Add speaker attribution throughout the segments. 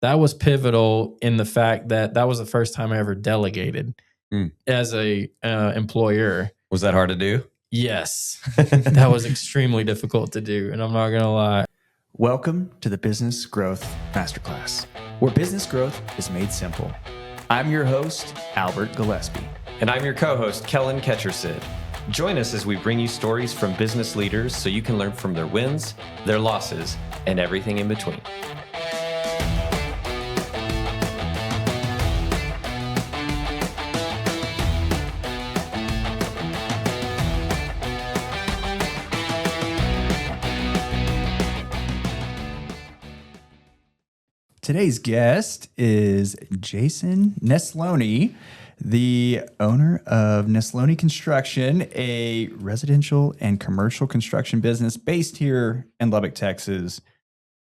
Speaker 1: that was pivotal in the fact that was the first time I ever delegated as a employer.
Speaker 2: Was that hard to do?
Speaker 1: Yes, that was extremely difficult to do, and I'm not going to lie.
Speaker 3: Welcome to the Business Growth Masterclass, where business growth is made simple. I'm your host, Albert Gillespie.
Speaker 2: And I'm your co-host, Kellen Ketchersid. Join us as we bring you stories from business leaders so you can learn from their wins, their losses, and everything in between.
Speaker 3: Today's guest is Jason Nesloney, the owner of Nesloney Construction, a residential and commercial construction business based here in Lubbock, Texas.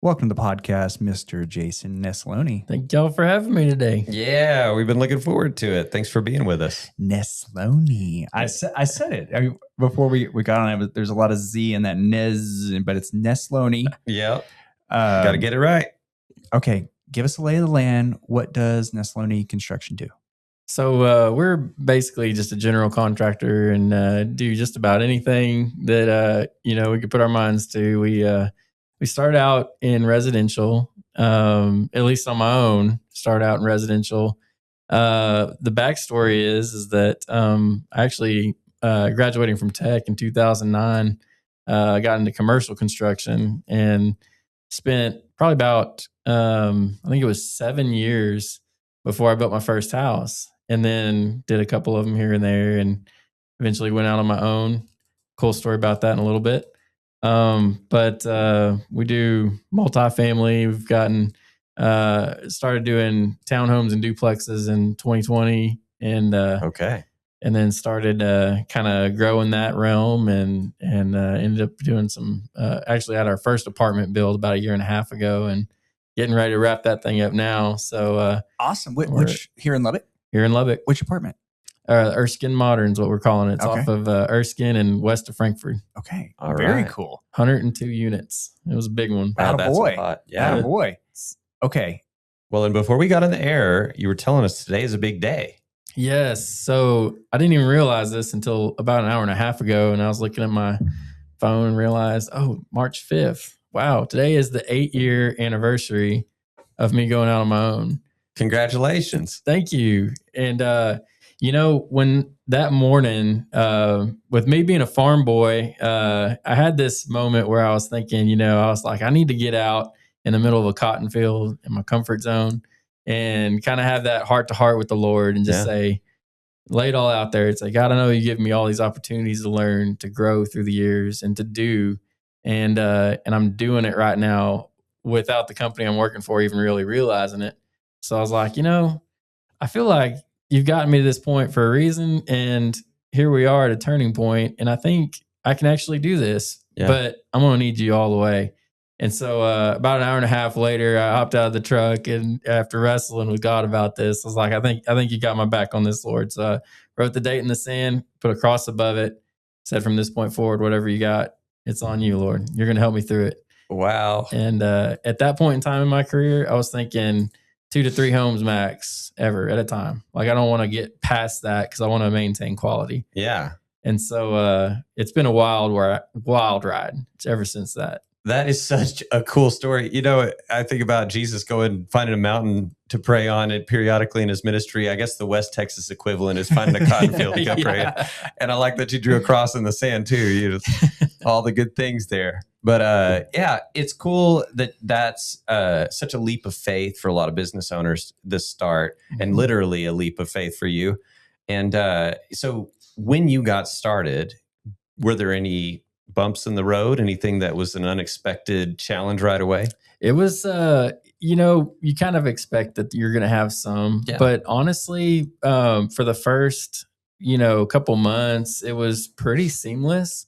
Speaker 3: Welcome to the podcast, Mr. Jason Nesloney.
Speaker 1: Thank y'all for having me today.
Speaker 2: Yeah, we've been looking forward to it. Thanks for being with us.
Speaker 3: Nesloney. I said it. I mean, before we got on it, there's a lot of Z in that Nez, but it's Nesloney.
Speaker 2: Yep. Got to get it right.
Speaker 3: Okay. Give us a lay of the land. What does Nesloney Construction do?
Speaker 1: So we're basically just a general contractor and do just about anything that we could put our minds to. We start out in residential, at least on my own. Start out in residential. The backstory is that I actually graduating from tech in 2009, got into commercial construction and spent probably about I think it was 7 years before I built my first house, and then did a couple of them here and there, and eventually went out on my own. Cool story about that in a little bit. But we do multifamily. We've gotten started doing townhomes and duplexes in 2020, and and then started kind of growing that realm, and ended up doing some. Actually, had our first apartment build about 1.5 years ago, and getting ready to wrap that thing up now. So
Speaker 3: awesome. Which here in Lubbock?
Speaker 1: Here in Lubbock.
Speaker 3: Which apartment?
Speaker 1: Erskine Modern is what we're calling it. It's off of Erskine and west of Frankfurt.
Speaker 3: Okay.
Speaker 2: All
Speaker 3: Very
Speaker 2: right.
Speaker 3: cool.
Speaker 1: 102 units. It was a big one.
Speaker 2: Wow, that's
Speaker 3: Attaboy.
Speaker 2: a lot. Yeah.
Speaker 3: Attaboy. Okay.
Speaker 2: Well, and before we got on the air, you were telling us today is a big day.
Speaker 1: Yes. So I didn't even realize this until about 1.5 hours ago. And I was looking at my phone and realized, March 5th. Wow. Today is the 8-year anniversary of me going out on my own.
Speaker 2: Congratulations.
Speaker 1: Thank you. And, when that morning, with me being a farm boy, I had this moment where I was thinking, I was like, I need to get out in the middle of a cotton field in my comfort zone and kind of have that heart to heart with the Lord and just say, lay it all out there. It's like, God, I know you give me all these opportunities to learn, to grow through the years and to do. And I'm doing it right now without the company I'm working for even really realizing it. So I was like, I feel like you've gotten me to this point for a reason. And here we are at a turning point. And I think I can actually do this, but I'm going to need you all the way. And so about 1.5 hours later, I hopped out of the truck, and after wrestling with God about this, I was like, I think you got my back on this, Lord. So I wrote the date in the sand, put a cross above it, said from this point forward, whatever you got, it's on you, Lord. You're going to help me through it.
Speaker 2: Wow.
Speaker 1: And at that point in time in my career, I was thinking 2 to 3 homes max ever at a time. Like, I don't want to get past that because I want to maintain quality.
Speaker 2: Yeah.
Speaker 1: And so it's been a wild ride ever since that.
Speaker 2: That is such a cool story. I think about Jesus going, finding a mountain to pray on it periodically in his ministry. I guess the West Texas equivalent is finding a cotton field to go pray in. And I like that you drew a cross in the sand too. All the good things there. But it's cool that's such a leap of faith for a lot of business owners, this start, and literally a leap of faith for you. And so when you got started, were there any bumps in the road? Anything that was an unexpected challenge right away?
Speaker 1: It was, you kind of expect that you're going to have some, but honestly, for the first, couple months, it was pretty seamless.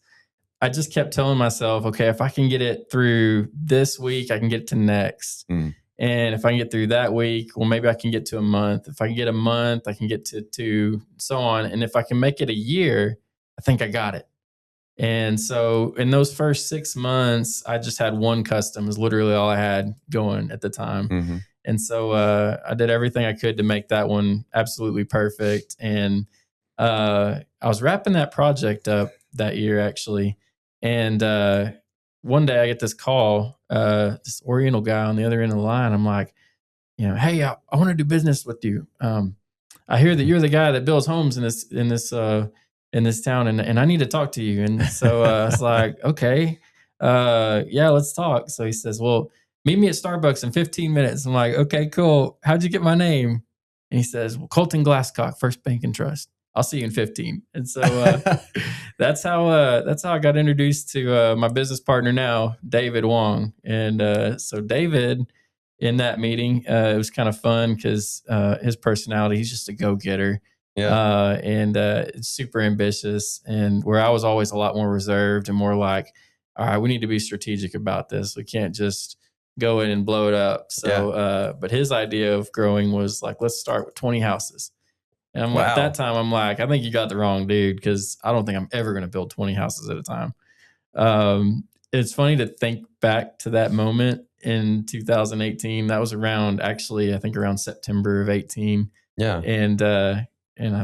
Speaker 1: I just kept telling myself, okay, if I can get it through this week, I can get to next. And if I can get through that week, well, maybe I can get to a month. If I can get a month, I can get to 2, so on. And if I can make it a year, I think I got it. And so in those first 6 months, I just had one custom is literally all I had going at the time. And so I did everything I could to make that one absolutely perfect. And I was wrapping that project up that year, actually. And one day I get this call, this Oriental guy on the other end of the line. I'm like, hey, I want to do business with you. I hear that you're the guy that builds homes in this town, and I need to talk to you. And so I was like, okay, yeah, let's talk. So he says, well, meet me at Starbucks in 15 minutes. I'm like, okay, cool. How'd you get my name? And he says, well, Colton Glasscock, First Bank and Trust. I'll see you in 15. And so that's how I got introduced to my business partner now, David Wong. And so David, in that meeting, it was kind of fun because his personality, he's just a go-getter.
Speaker 2: Yeah.
Speaker 1: And super ambitious, and where I was always a lot more reserved and more like, all right, we need to be strategic about this. We can't just go in and blow it up. So, but his idea of growing was like, let's start with 20 houses. And I'm at that time, I'm like, I think you got the wrong dude, because I don't think I'm ever going to build 20 houses at a time. It's funny to think back to that moment in 2018. That was around, actually, I think around September of 18.
Speaker 2: Yeah.
Speaker 1: And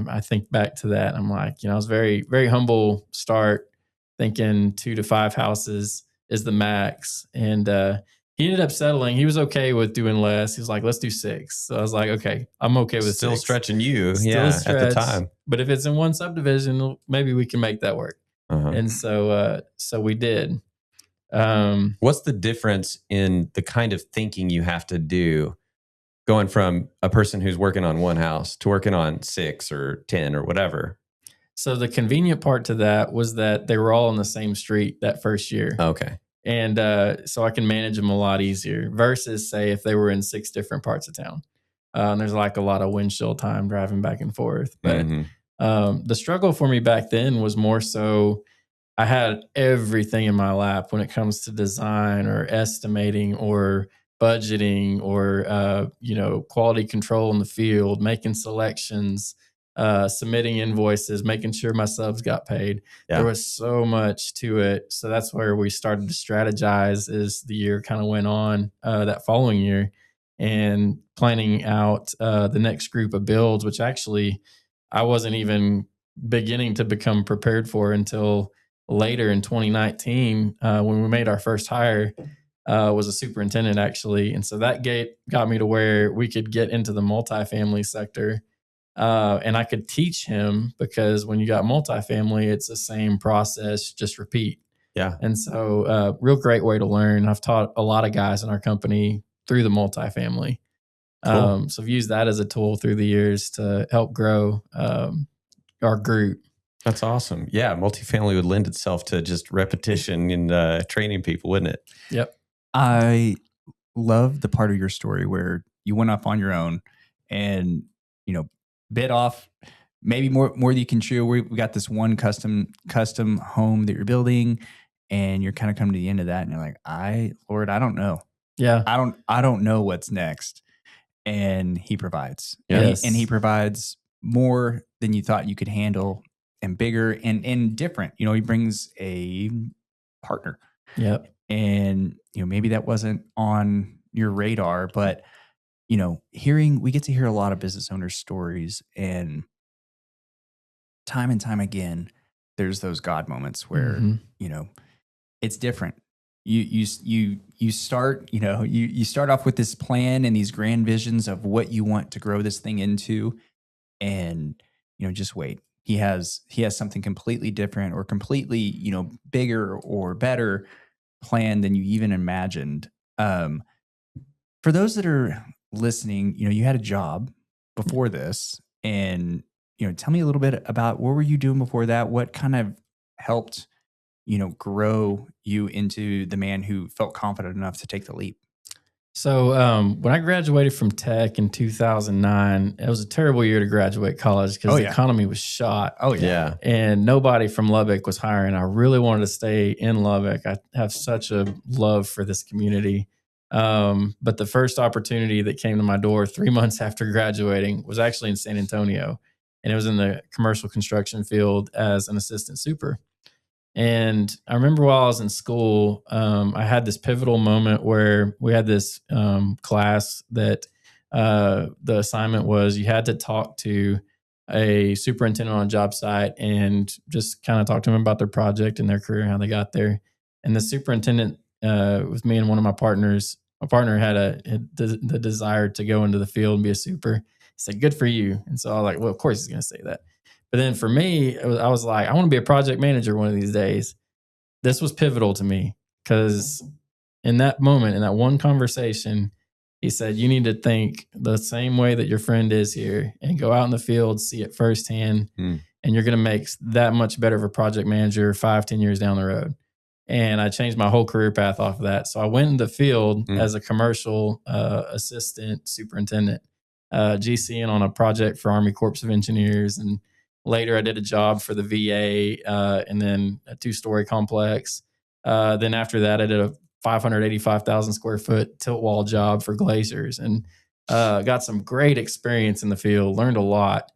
Speaker 1: I think back to that. I'm like, I was very, very humble start, thinking 2 to 5 houses is the max. And he ended up settling. He was okay with doing less. He was like, let's do 6. So I was like, okay, I'm okay with
Speaker 2: still
Speaker 1: 6.
Speaker 2: stretching you. At the time.
Speaker 1: But if it's in one subdivision, maybe we can make that work.
Speaker 2: Uh-huh.
Speaker 1: And so we did.
Speaker 2: What's the difference in the kind of thinking you have to do going from a person who's working on one house to working on 6 or 10 or whatever?
Speaker 1: So the convenient part to that was that they were all on the same street that first year.
Speaker 2: Okay.
Speaker 1: And so I can manage them a lot easier versus, say, if they were in 6 different parts of town. And there's like a lot of windshield time driving back and forth. But the struggle for me back then was more so I had everything in my lap when it comes to design or estimating or budgeting or, quality control in the field, making selections, submitting invoices, making sure my subs got paid. Yeah. There was so much to it. So that's where we started to strategize as the year kind of went on that following year, and planning out the next group of builds, which actually I wasn't even beginning to become prepared for until later in 2019 when we made our first hire. Was a superintendent, actually. And so that got me to where we could get into the multifamily sector. And I could teach him, because when you got multifamily, it's the same process, just repeat.
Speaker 2: Yeah.
Speaker 1: And so real great way to learn. I've taught a lot of guys in our company through the multifamily. Cool. So I've used that as a tool through the years to help grow our group.
Speaker 2: That's awesome. Yeah. Multifamily would lend itself to just repetition and training people, wouldn't it?
Speaker 1: Yep.
Speaker 3: I love the part of your story where you went off on your own and, bit off maybe more than you can chew. We got this one custom home that you're building, and you're kind of coming to the end of that, and you're like, Lord, I don't know.
Speaker 1: Yeah.
Speaker 3: I don't know what's next. And he provides.
Speaker 1: Yes.
Speaker 3: And he provides more than you thought you could handle, and bigger and different. He brings a partner.
Speaker 1: Yep.
Speaker 3: And, maybe that wasn't on your radar, but, we get to hear a lot of business owners' stories, and time again, there's those God moments where, it's different. You start, you start off with this plan and these grand visions of what you want to grow this thing into, and, just wait. He has something completely different, or completely, bigger or better plan than you even imagined. For those that are listening, you had a job before this, and, tell me a little bit about what were you doing before that? What kind of helped, grow you into the man who felt confident enough to take the leap?
Speaker 1: So when I graduated from tech in 2009, it was a terrible year to graduate college because the economy was shot.
Speaker 3: Oh, yeah.
Speaker 1: And nobody from Lubbock was hiring. I really wanted to stay in Lubbock. I have such a love for this community. But the first opportunity that came to my door 3 months after graduating was actually in San Antonio. And it was in the commercial construction field as an assistant super. And I remember while I was in school, I had this pivotal moment where we had this class that the assignment was you had to talk to a superintendent on a job site and just kind of talk to them about their project and their career and how they got there. And the superintendent was me and one of my partners. My partner had the desire to go into the field and be a super. He said, "Good for you." And so I was like, "Well, of course he's going to say that." But then for me, I was like, I want to be a project manager one of these days. This was pivotal to me because in that moment, in that one conversation, he said, you need to think the same way that your friend is here and go out in the field, see it firsthand, and you're going to make that much better of a project manager 5-10 years down the road. And I changed my whole career path off of that. So I went in the field as a commercial assistant superintendent, GCing on a project for Army Corps of Engineers. And later I did a job for the VA and then a 2-story complex. Then after that, I did a 585,000 square foot tilt wall job for glaciers and got some great experience in the field, learned a lot.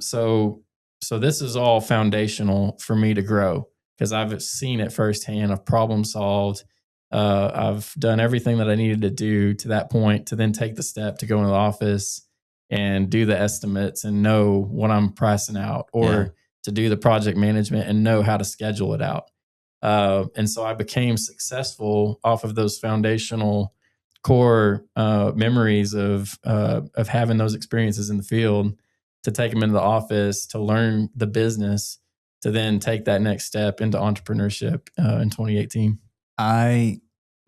Speaker 1: So this is all foundational for me to grow because I've seen it firsthand. I've problem solved. I've done everything that I needed to do to that point to then take the step to go into the office and do the estimates and know what I'm pricing out, or to do the project management and know how to schedule it out. And so I became successful off of those foundational core memories of having those experiences in the field, to take them into the office, to learn the business, to then take that next step into entrepreneurship in 2018.
Speaker 3: I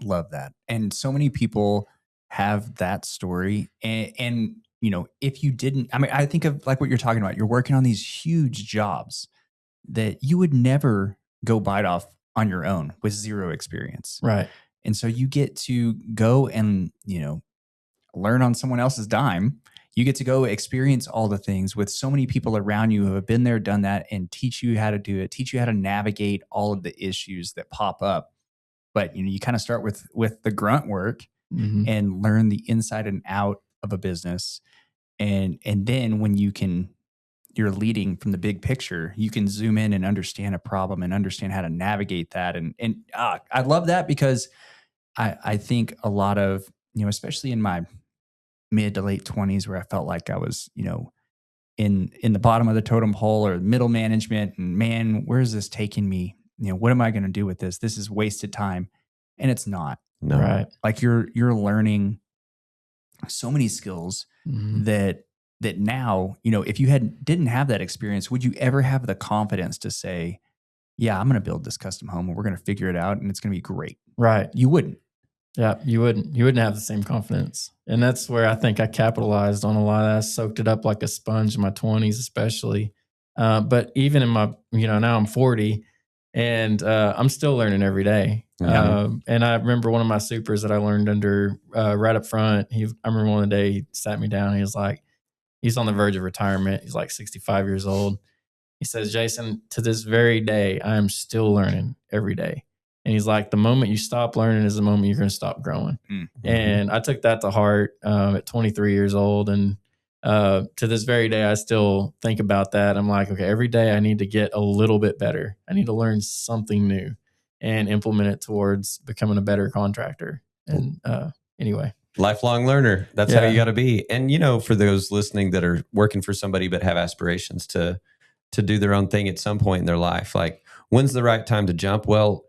Speaker 3: love that. And so many people have that story. And you know, if you didn't, I mean, I think of like what you're talking about. You're working on these huge jobs that you would never go bite off on your own with zero experience.
Speaker 1: Right.
Speaker 3: And so you get to go and, you know, learn on someone else's dime. You get to go experience all the things with so many people around you who have been there, done that, and teach you how to do it, teach you how to navigate all of the issues that pop up. But, you know, you kind of start with the grunt work and learn the inside and out of a business. And then when you're leading from the big picture, you can zoom in and understand a problem and understand how to navigate that. And I love that because I think a lot of, you know, especially in my mid to late 20s where I felt like I was, you know, in the bottom of the totem pole or middle management, and man, where is this taking me? You know, what am I going to do with this? This is wasted time. And it's not.
Speaker 2: No.
Speaker 1: Right.
Speaker 3: Like you're learning so many skills that now, you know, if you didn't have that experience, would you ever have the confidence to say, yeah, I'm going to build this custom home and we're going to figure it out and it's going to be great?
Speaker 1: Right.
Speaker 3: You wouldn't.
Speaker 1: Yeah, you wouldn't have the same confidence. And that's where I think I capitalized on a lot of that. I soaked it up like a sponge in my 20s, especially. But even in my, you know, now I'm 40 and I'm still learning every day. And I remember one of my supers that I learned under right up front. I remember one day he sat me down. He was like, he's on the verge of retirement. He's like 65 years old. He says, Jason, to this very day, I am still learning every day. And he's like, the moment you stop learning is the moment you're going to stop growing. And I took that to heart at 23 years old. And to this very day, I still think about that. I'm like, okay, every day I need to get a little bit better. I need to learn something new and implement it towards becoming a better contractor. And anyway.
Speaker 2: Lifelong learner. That's how you got to be. And, you know, for those listening that are working for somebody but have aspirations to do their own thing at some point in their life, like, when's the right time to jump? Well,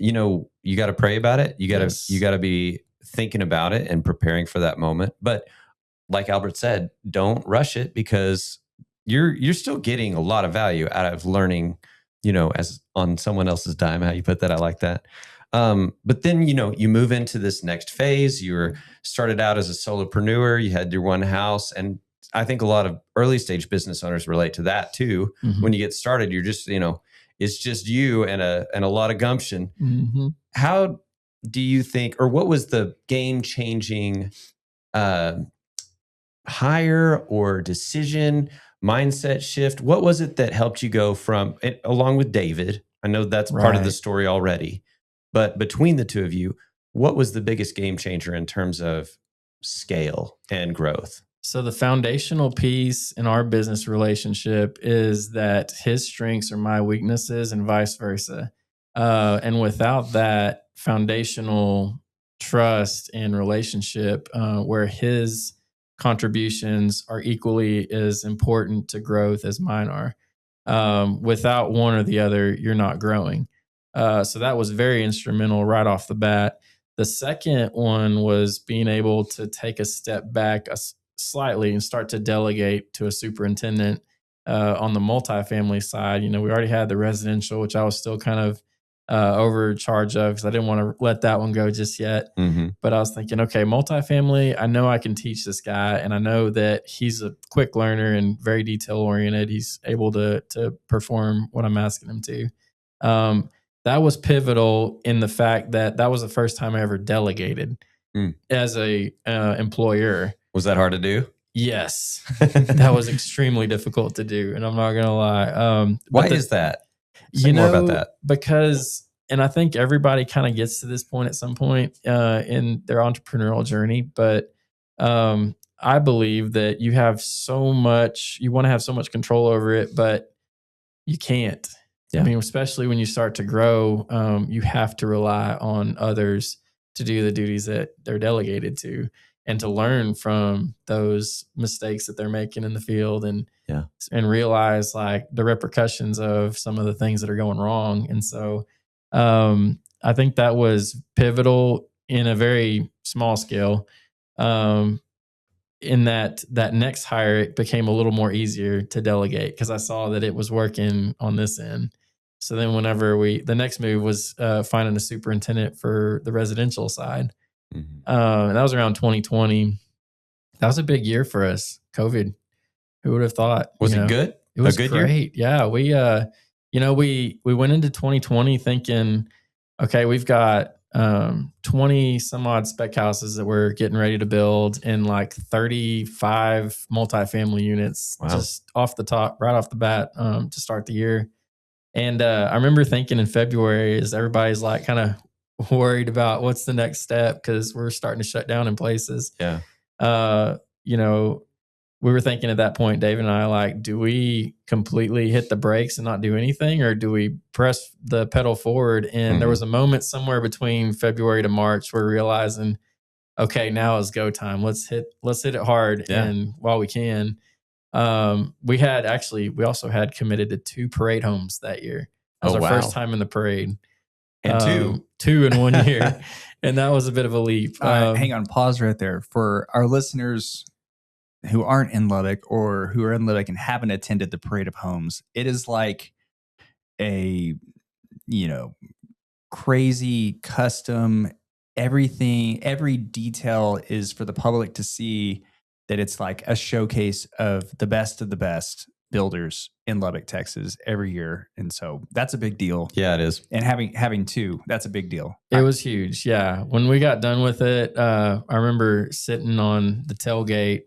Speaker 2: you know, you got to pray about it. You got to be thinking about it and preparing for that moment. But like Albert said, don't rush it because you're still getting a lot of value out of learning, you know, as on someone else's dime, how you put that. I like that. But then, you know, you move into this next phase. You were started out as a solopreneur. You had your one house. And I think a lot of early stage business owners relate to that too. When you get started, you're just, you know, it's just you and a lot of gumption. How do you think, or what was the game-changing hire or decision, mindset shift? What was it that helped you go from, along with David? I know that's part of the story already, but between the two of you, what was the biggest game changer in terms of scale and growth?
Speaker 1: So the foundational piece in our business relationship is that his strengths are my weaknesses and vice versa. And without that foundational trust and relationship, where his contributions are equally as important to growth as mine are, without one or the other, you're not growing. So that was very instrumental right off the bat. The second one was being able to take a step back slightly and start to delegate to a superintendent on the multifamily side. We already had the residential, which I was still kind of over charge of because I didn't want to let that one go just yet.
Speaker 2: Mm-hmm.
Speaker 1: But I was thinking, okay, multifamily, I know I can teach this guy, and I know that he's a quick learner and very detail oriented. He's able to perform what I'm asking him to. That was pivotal in the fact that was the first time I ever delegated as a employer.
Speaker 2: Was that hard to do?
Speaker 1: Yes, that was extremely difficult to do, and I'm not gonna lie.
Speaker 2: Why is that? Say more about that.
Speaker 1: Because, and I think everybody kind of gets to this point at some point in their entrepreneurial journey, but I believe that you want to have so much control over it, but you can't.
Speaker 2: Yeah.
Speaker 1: I mean, especially when you start to grow, you have to rely on others to do the duties that they're delegated to, and to learn from those mistakes that they're making in the field, and realize like the repercussions of some of the things that are going wrong. And so I think that was pivotal in a very small scale. In that next hire, it became a little more easier to delegate because I saw that it was working on this end. So then whenever the next move was finding a superintendent for the residential side.
Speaker 2: Mm-hmm.
Speaker 1: And that was around 2020. That was a big year for us. COVID. Who would have thought?
Speaker 2: Was it good?
Speaker 1: It was
Speaker 2: a good
Speaker 1: great.
Speaker 2: Year?
Speaker 1: Yeah. We went into 2020 thinking, okay, we've got 20 some odd spec houses that we're getting ready to build, and like 35 multifamily units just off the top, right off the bat, to start the year. And I remember thinking in February, as everybody's like kind of worried about what's the next step because we're starting to shut down in places.
Speaker 2: Yeah.
Speaker 1: We were thinking at that point, David and I, like, do we completely hit the brakes and not do anything, or do we press the pedal forward? And there was a moment somewhere between February to March where we're realizing, okay, now is go time. Let's hit it hard. And while we can, we also had committed to 2 parade homes that year. That was our first time in the parade.
Speaker 2: And
Speaker 1: 2 in 1 year. And that was a bit of a leap.
Speaker 3: Hang on, pause right there. For our listeners who aren't in Lubbock, or who are in Lubbock and haven't attended the Parade of Homes, it is like a, crazy custom, everything, every detail is for the public to see, that it's like a showcase of the best builders in Lubbock, Texas every year. And so that's a big deal.
Speaker 2: Yeah, it is.
Speaker 3: And having 2, that's a big deal.
Speaker 1: It was huge. Yeah. When we got done with it, I remember sitting on the tailgate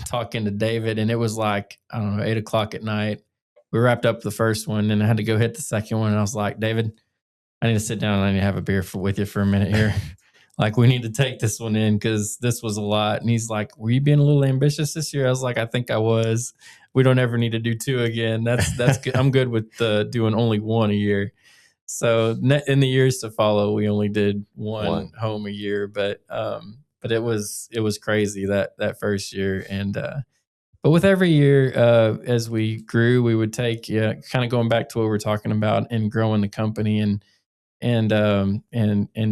Speaker 1: talking to David, and it was like, I don't know, 8:00 at night. We wrapped up the first one, and I had to go hit the second one. And I was like, David, I need to sit down and I need to have a beer with you for a minute here. Like, we need to take this one in because this was a lot. And he's like, were you being a little ambitious this year? I was like, I think I was. We don't ever need to do 2 again. That's good. I'm good with doing only 1 a year. So in the years to follow, we only did one home a year, but it was crazy that first year. And but with every year, as we grew, we would take kind of going back to what we're talking about and growing the company and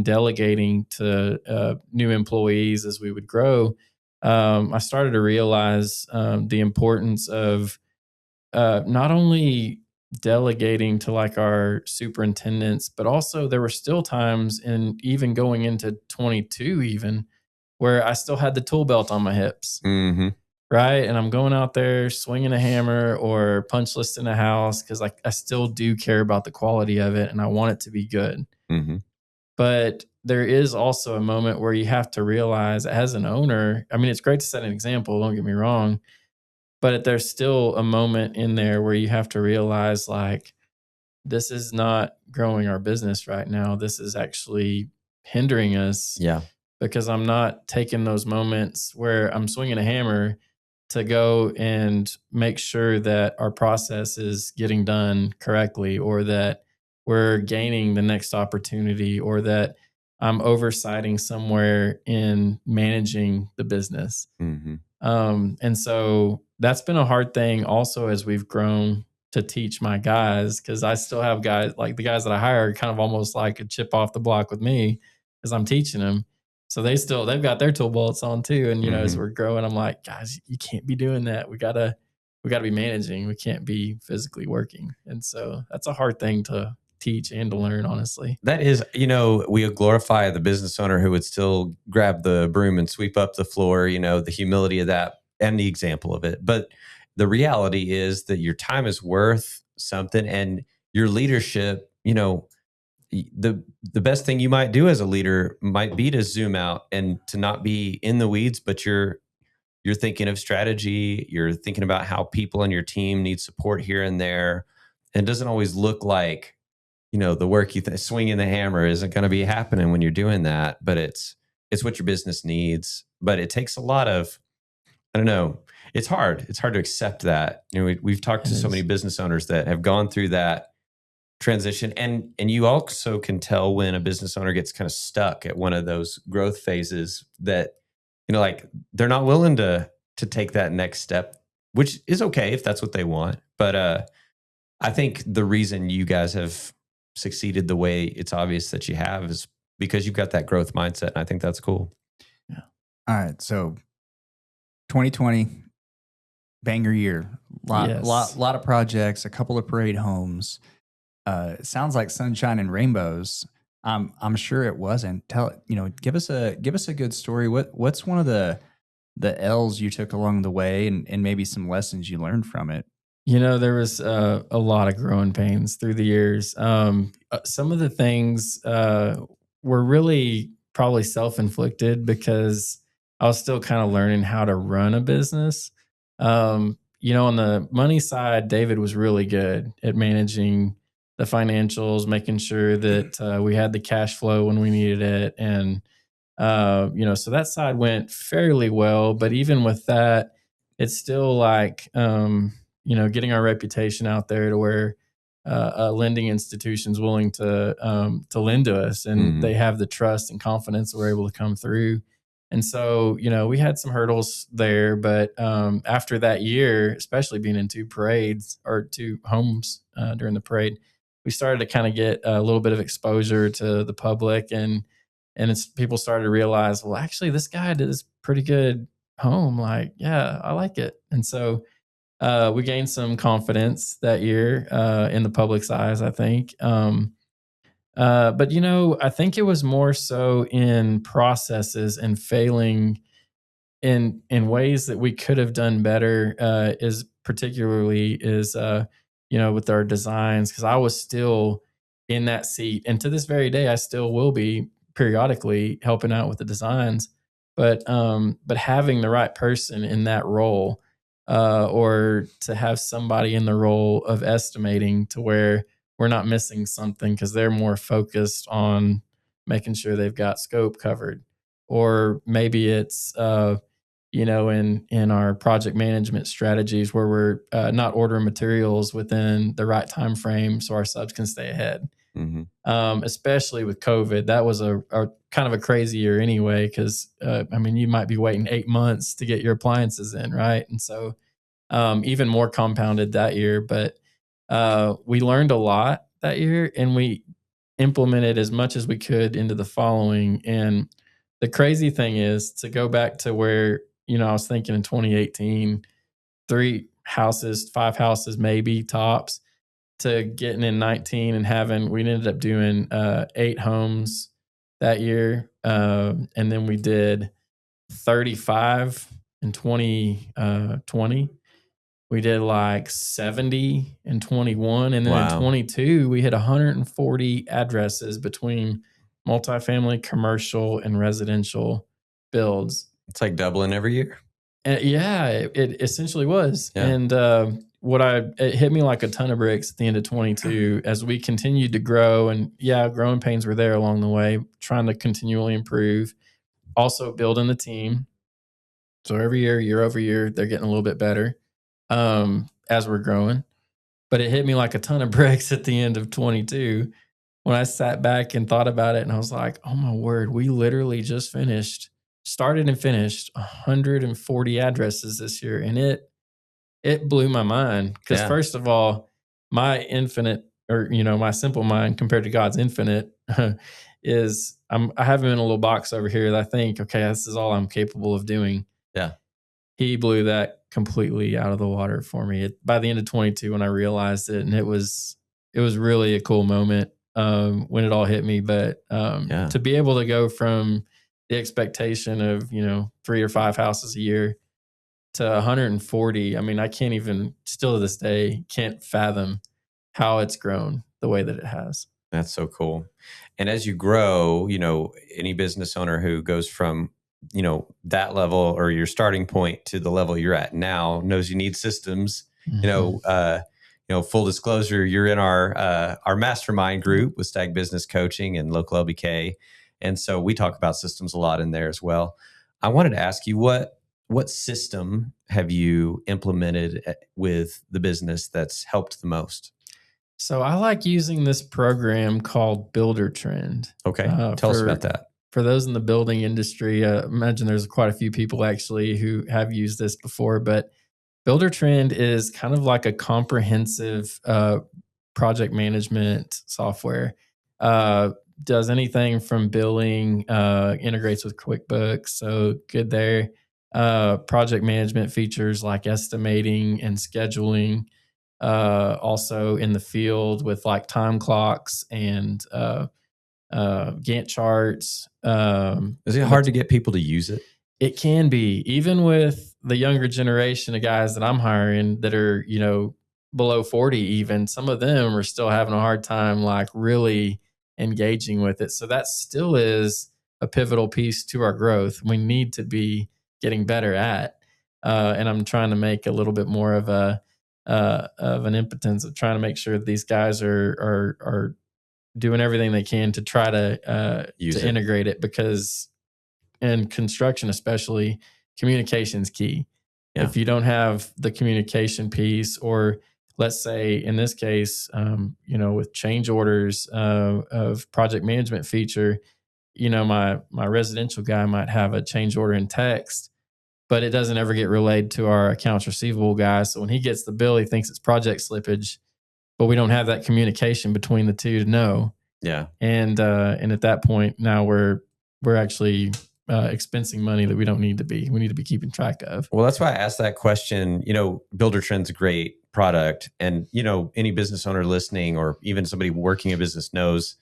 Speaker 1: delegating to new employees as we would grow. I started to realize the importance of not only delegating to like our superintendents, but also there were still times, and even going into 22 even, where I still had the tool belt on my hips.
Speaker 2: Mm-hmm.
Speaker 1: Right. And I'm going out there swinging a hammer or punch listing a house because I still do care about the quality of it and I want it to be good.
Speaker 2: Mm-hmm.
Speaker 1: But there is also a moment where you have to realize, as an owner, I mean, it's great to set an example, don't get me wrong, but there's still a moment in there where you have to realize, like, this is not growing our business right now. This is actually hindering us.
Speaker 2: Yeah.
Speaker 1: because I'm not taking those moments where I'm swinging a hammer to go and make sure that our process is getting done correctly, or that we're gaining the next opportunity, or that I'm oversighting somewhere in managing the business.
Speaker 2: Mm-hmm.
Speaker 1: And so that's been a hard thing also as we've grown to teach my guys, because I still have guys, like the guys that I hire, kind of almost like a chip off the block with me because I'm teaching them. So they've got their tool belts on too. And, as we're growing, I'm like, guys, you can't be doing that. We gotta be managing. We can't be physically working. And so that's a hard thing to teach and to learn, honestly.
Speaker 2: That is, we glorify the business owner who would still grab the broom and sweep up the floor, the humility of that and the example of it. But the reality is that your time is worth something, and your leadership, the best thing you might do as a leader might be to zoom out and to not be in the weeds, but you're thinking of strategy, you're thinking about how people on your team need support here and there. And it doesn't always look like, the work swinging the hammer isn't going to be happening when you're doing that, but it's what your business needs. But it takes a lot of, I don't know, it's hard. It's hard to accept that. We've talked to so many business owners that have gone through that transition, and you also can tell when a business owner gets kind of stuck at one of those growth phases that, like they're not willing to take that next step, which is okay if that's what they want. But I think the reason you guys have succeeded the way it's obvious that you have is because you've got that growth mindset. And I think that's cool.
Speaker 3: Yeah. All right. So 2020, banger year, lot of projects, a couple of parade homes. It sounds like sunshine and rainbows. I'm sure it wasn't. Give us a good story. What's one of the L's you took along the way, and maybe some lessons you learned from it?
Speaker 1: There was a lot of growing pains through the years. Some of the things were really probably self-inflicted because I was still kind of learning how to run a business. On the money side, David was really good at managing the financials, making sure that we had the cash flow when we needed it. And, so that side went fairly well. But even with that, it's still like, getting our reputation out there to where a lending institution's willing to lend to us, and they have the trust and confidence that we're able to come through. And so, we had some hurdles there, but after that year, especially being in two homes during the parade, we started to kind of get a little bit of exposure to the public, and people started to realize, well, actually, this guy did this pretty good home. Like, yeah, I like it. And so we gained some confidence that year in the public's eyes, I think. But I think it was more so in processes and failing in ways that we could have done better. With our designs, because I was still in that seat, and to this very day, I still will be periodically helping out with the designs. But having the right person in that role, or to have somebody in the role of estimating to where we're not missing something because they're more focused on making sure they've got scope covered. Or maybe it's, in our project management strategies where we're not ordering materials within the right time frame so our subs can stay ahead. Especially with COVID, that was a kind of a crazy year anyway, because you might be waiting 8 months to get your appliances in, right? And so even more compounded that year. But we learned a lot that year, and we implemented as much as we could into the following. And the crazy thing is, to go back to where I was thinking in 2018, 5 houses maybe tops, to getting in 19 and we ended up doing 8 homes that year. And then we did 35 in 2020. We did like 70 in 21. And then in 22, we hit 140 addresses between multifamily, commercial, and residential builds.
Speaker 2: It's like doubling every year.
Speaker 1: And it essentially was.
Speaker 2: Yeah.
Speaker 1: And it hit me like a ton of bricks at the end of 22 as we continued to grow. And growing pains were there along the way, trying to continually improve. also building the team. So every year over year, they're getting a little bit better as we're growing. But it hit me like a ton of bricks at the end of 22 when I sat back and thought about it. And I was like, oh my word, we literally just started and finished 140 addresses this year. And it blew my mind because first of all, my infinite my simple mind compared to God's infinite is I have him in a little box over here that I think, okay, this is all I'm capable of doing.
Speaker 2: Yeah.
Speaker 1: He blew that completely out of the water for me by the end of 22 when I realized it. And it was really a cool moment when it all hit me. But to be able to go from the expectation of, 3 or 5 houses a year to 140, I mean, I can't even, still to this day, can't fathom how it's grown the way that it has.
Speaker 2: That's so cool. And as you grow, any business owner who goes from, that level or your starting point to the level you're at now knows you need systems. Mm-hmm. Full disclosure, you're in our mastermind group with Stag Business Coaching and local LBK. And so we talk about systems a lot in there as well. I wanted to ask you, what system have you implemented with the business that's helped the most?
Speaker 1: So I like using this program called Builder Trend.
Speaker 2: Okay. Tell us about that.
Speaker 1: For those in the building industry, imagine there's quite a few people actually who have used this before, but Builder Trend is kind of like a comprehensive project management software. Does anything from billing, integrates with QuickBooks, so good there. Project management features like estimating and scheduling. Also in the field with like time clocks and Gantt charts.
Speaker 2: Is it hard to get people to use it?
Speaker 1: It can be, even with the younger generation of guys that I'm hiring that are, below 40 even. Some of them are still having a hard time like really engaging with it. So that still is a pivotal piece to our growth. We need to be getting better at. And I'm trying to make a little bit more of an impotence of trying to make sure that these guys are doing everything they can to try to integrate it, because in construction especially, communication is key. Yeah. If you don't have the communication piece, or let's say in this case, with change orders of project management feature, my residential guy might have a change order in text, but it doesn't ever get relayed to our accounts receivable guy. So when he gets the bill, he thinks it's project slippage, but we don't have that communication between the two to know.
Speaker 2: Yeah.
Speaker 1: And at that point, now we're actually expensing money that we don't need to be. We need to be keeping track of.
Speaker 2: Well, that's why I asked that question. Builder Trend's a great product, and any business owner listening, or even somebody working a business knows,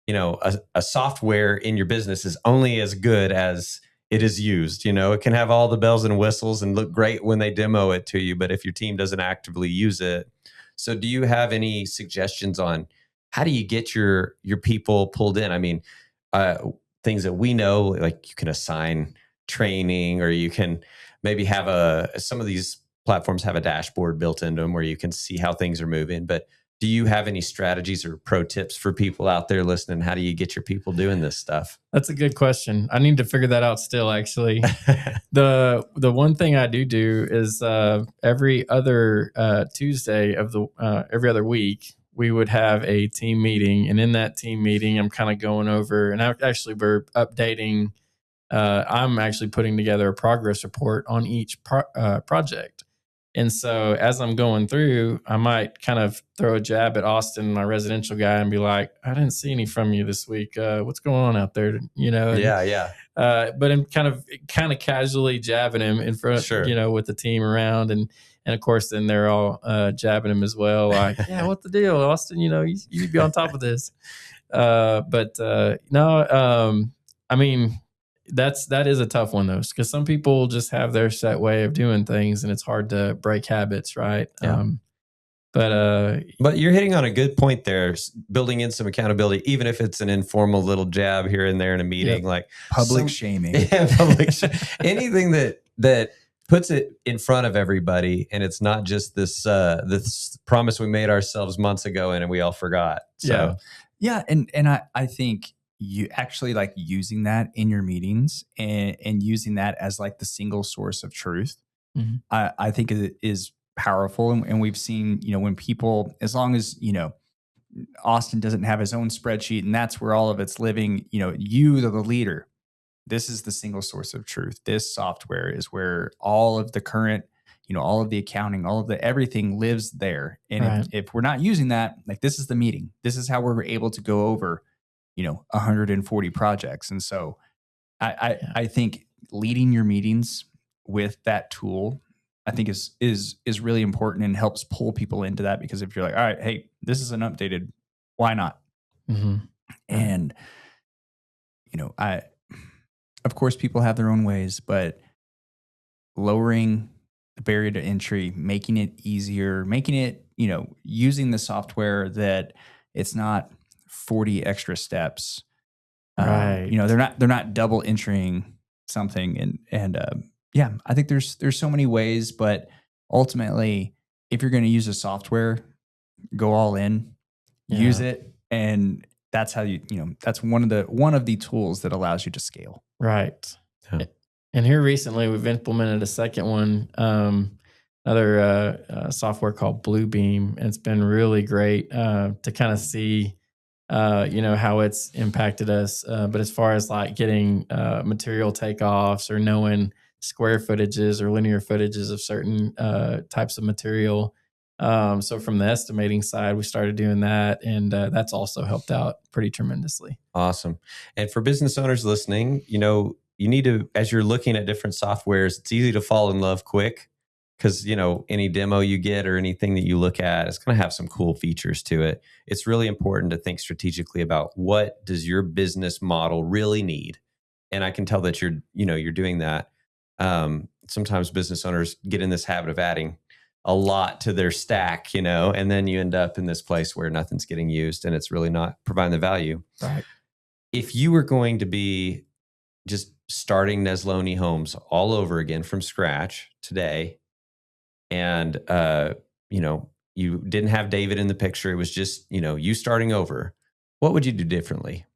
Speaker 2: a software in your business is only as good as it is used. It can have all the bells and whistles and look great when they demo it to you, but if your team doesn't actively use it. So do you have any suggestions on how do you get your people pulled in? I mean, things that we know, like you can assign training, or you can maybe have some of these platforms have a dashboard built into them where you can see how things are moving. But do you have any strategies or pro tips for people out there listening? How do you get your people doing this stuff?
Speaker 1: That's a good question. I need to figure that out still, actually. The one thing I do is every other Tuesday of every other week, we would have a team meeting. And in that team meeting, I'm kind of going over, and we're updating. I'm actually putting together a progress report on each project. And so as I'm going through, I might kind of throw a jab at Austin, my residential guy, and be like, I didn't see any from you this week. What's going on out there? And,
Speaker 2: yeah.
Speaker 1: But I'm kind of casually jabbing him in front,
Speaker 2: sure.
Speaker 1: With the team around. And of course, then they're all jabbing him as well. Like, yeah, what the deal, Austin? You need to be on top of this. No, I mean, that is a tough one though, because some people just have their set way of doing things, and it's hard to break habits, right?
Speaker 2: Yeah.
Speaker 1: But
Speaker 2: you're hitting on a good point there, building in some accountability, even if it's an informal little jab here and there in a meeting, like
Speaker 3: public shaming.
Speaker 2: Yeah, anything that puts it in front of everybody, and it's not just this promise we made ourselves months ago and we all forgot. So
Speaker 3: yeah, and I think you actually like using that in your meetings and using that as like the single source of truth,
Speaker 1: Mhm.
Speaker 3: I think it is powerful. And we've seen, when people, as long as, Austin doesn't have his own spreadsheet and that's where all of it's living, you, the leader, this is the single source of truth. This software is where all of the current, all of the accounting, all of the everything lives there. And
Speaker 1: Right.
Speaker 3: if we're not using that, like this is the meeting. This is how we're able to go over, 140 projects. And so
Speaker 1: Yeah.
Speaker 3: I think leading your meetings with that tool, I think is really important and helps pull people into that, because if you're like, all right, hey, this is an updated, why not?
Speaker 1: Mhm. Right.
Speaker 3: And I, of course, people have their own ways, but lowering the barrier to entry, making it easier, making it, using the software that it's not 40 extra steps.
Speaker 1: Right.
Speaker 3: They're not double entering something, and yeah, I think there's so many ways, but ultimately, if you're going to use a software, go all in, use
Speaker 1: Yeah.
Speaker 3: it, and that's how that's one of the tools that allows you to scale.
Speaker 1: Right.
Speaker 2: Yeah.
Speaker 1: And here recently, we've implemented a second one, another software called Bluebeam. And it's been really great to kind of see, how it's impacted us. But as far as like getting material takeoffs or knowing square footages or linear footages of certain types of material. So from the estimating side, we started doing that, and that's also helped out pretty tremendously.
Speaker 2: Awesome. And for business owners listening, you need to, as you're looking at different softwares, it's easy to fall in love quick because, any demo you get or anything that you look at, it's going to have some cool features to it. It's really important to think strategically about what does your business model really need. And I can tell that you're doing that. Sometimes business owners get in this habit of adding a lot to their stack, and then you end up in this place where nothing's getting used and it's really not providing the value.
Speaker 1: Right.
Speaker 2: If you were going to be just starting Nesloney Homes all over again from scratch today, and you didn't have David in the picture, it was just you starting over, what would you do differently?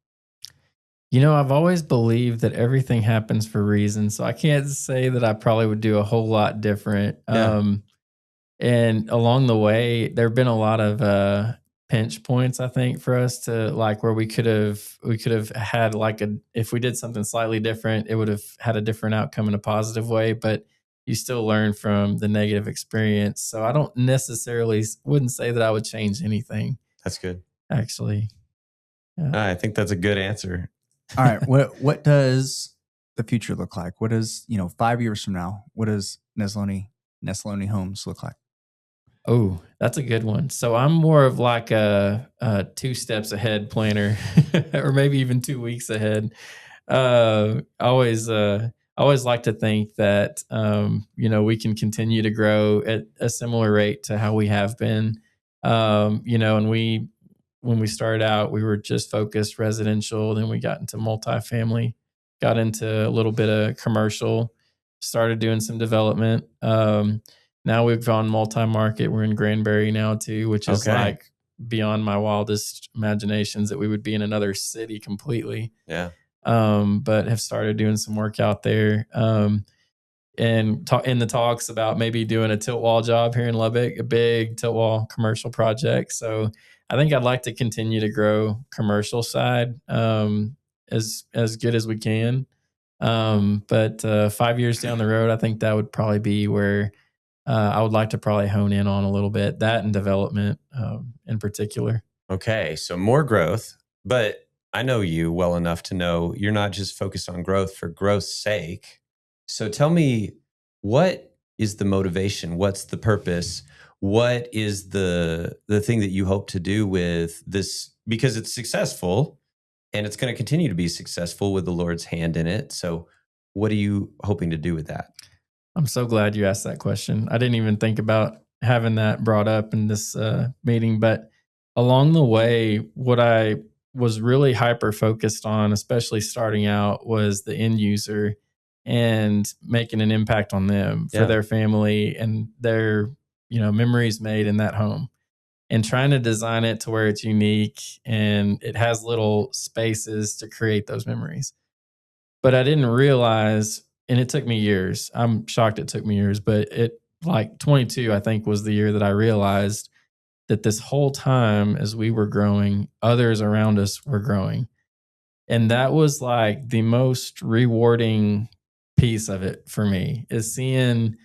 Speaker 1: I've always believed that everything happens for a reason. So I can't say that I probably would do a whole lot different.
Speaker 2: Yeah.
Speaker 1: And along the way, there have been a lot of pinch points, I think, for us to like where we could have had like if we did something slightly different, it would have had a different outcome in a positive way. But you still learn from the negative experience. So I don't necessarily wouldn't say that I would change anything,
Speaker 2: That's good.
Speaker 1: actually. Yeah.
Speaker 2: I think that's a good answer.
Speaker 3: All right, what does the future look like? What does 5 years from now? What does Nesloney Homes look like?
Speaker 1: Oh, that's a good one. So I'm more of like a 2 steps ahead planner, or maybe even 2 weeks ahead. I always like to think that we can continue to grow at a similar rate to how we have been. And when we started out, we were just focused residential. Then we got into multifamily, got into a little bit of commercial, started doing some development. Now we've gone multi-market. We're in Granbury now too, which is
Speaker 2: Okay.
Speaker 1: like beyond my wildest imaginations that we would be in another city completely.
Speaker 2: Yeah.
Speaker 1: But have started doing some work out there. And in the talks about maybe doing a tilt wall job here in Lubbock, a big tilt wall commercial project. So I think I'd like to continue to grow commercial side as good as we can. But 5 years down the road, I think that would probably be where I would like to probably hone in on a little bit, that and development in particular.
Speaker 2: Okay. So more growth, but I know you well enough to know you're not just focused on growth for growth's sake. So tell me, what is the motivation? What's the purpose? What is the thing that you hope to do with this? Because it's successful and it's going to continue to be successful with the Lord's hand in it. So what are you hoping to do with that?
Speaker 1: I'm so glad you asked that question. I didn't even think about having that brought up in this meeting, but along the way, what I was really hyper focused on, especially starting out, was the end user and making an impact on them for
Speaker 2: Yeah.
Speaker 1: their family and their memories made in that home. and trying to design it to where it's unique and it has little spaces to create those memories. But I didn't realize, and it took me years. I'm shocked it took me years, but it like 22, I think, was the year that I realized that this whole time as we were growing, others around us were growing. And that was like the most rewarding piece of it for me, is seeing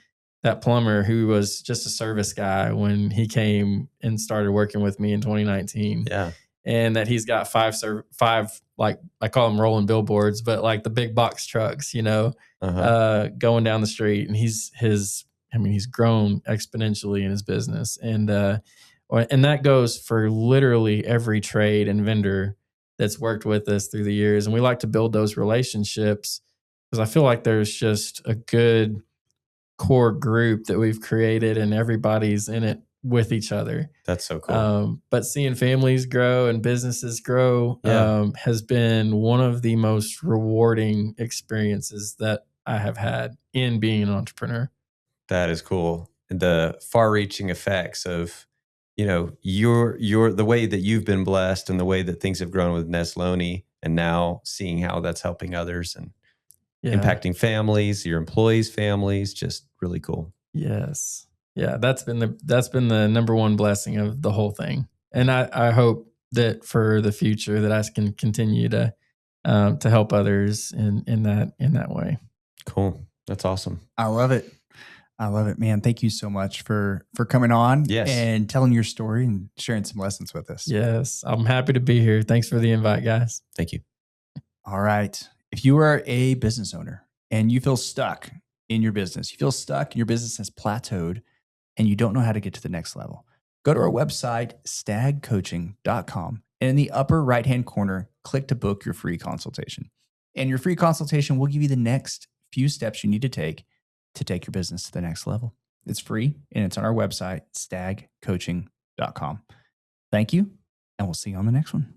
Speaker 1: that plumber who was just a service guy when he came and started working with me in 2019.
Speaker 2: Yeah.
Speaker 1: And that he's got five, like I call them rolling billboards, but like the big box trucks, going down the street. And he's grown exponentially in his business. And that goes for literally every trade and vendor that's worked with us through the years. And we like to build those relationships because I feel like there's just a good core group that we've created and everybody's in it with each other.
Speaker 2: That's so cool.
Speaker 1: But seeing families grow and businesses grow has been one of the most rewarding experiences that I have had in being an entrepreneur.
Speaker 2: That is cool. The far-reaching effects of, your the way that you've been blessed and the way that things have grown with Nesloney, and now seeing how that's helping others and impacting families, your employees' families, just really cool.
Speaker 1: Yes. Yeah, that's been the number one blessing of the whole thing. And I hope that for the future that I can continue to help others in that way.
Speaker 2: Cool. That's awesome.
Speaker 3: I love it. Man. Thank you so much for coming on and telling your story and sharing some lessons with us.
Speaker 1: Yes, I'm happy to be here. Thanks for the invite, guys.
Speaker 2: Thank you.
Speaker 3: All right. If you are a business owner and you feel stuck in your business, and your business has plateaued and you don't know how to get to the next level, go to our website, stagcoaching.com. And in the upper right-hand corner, click to book your free consultation. And your free consultation will give you the next few steps you need to take your business to the next level. It's free and it's on our website, stagcoaching.com. Thank you, and we'll see you on the next one.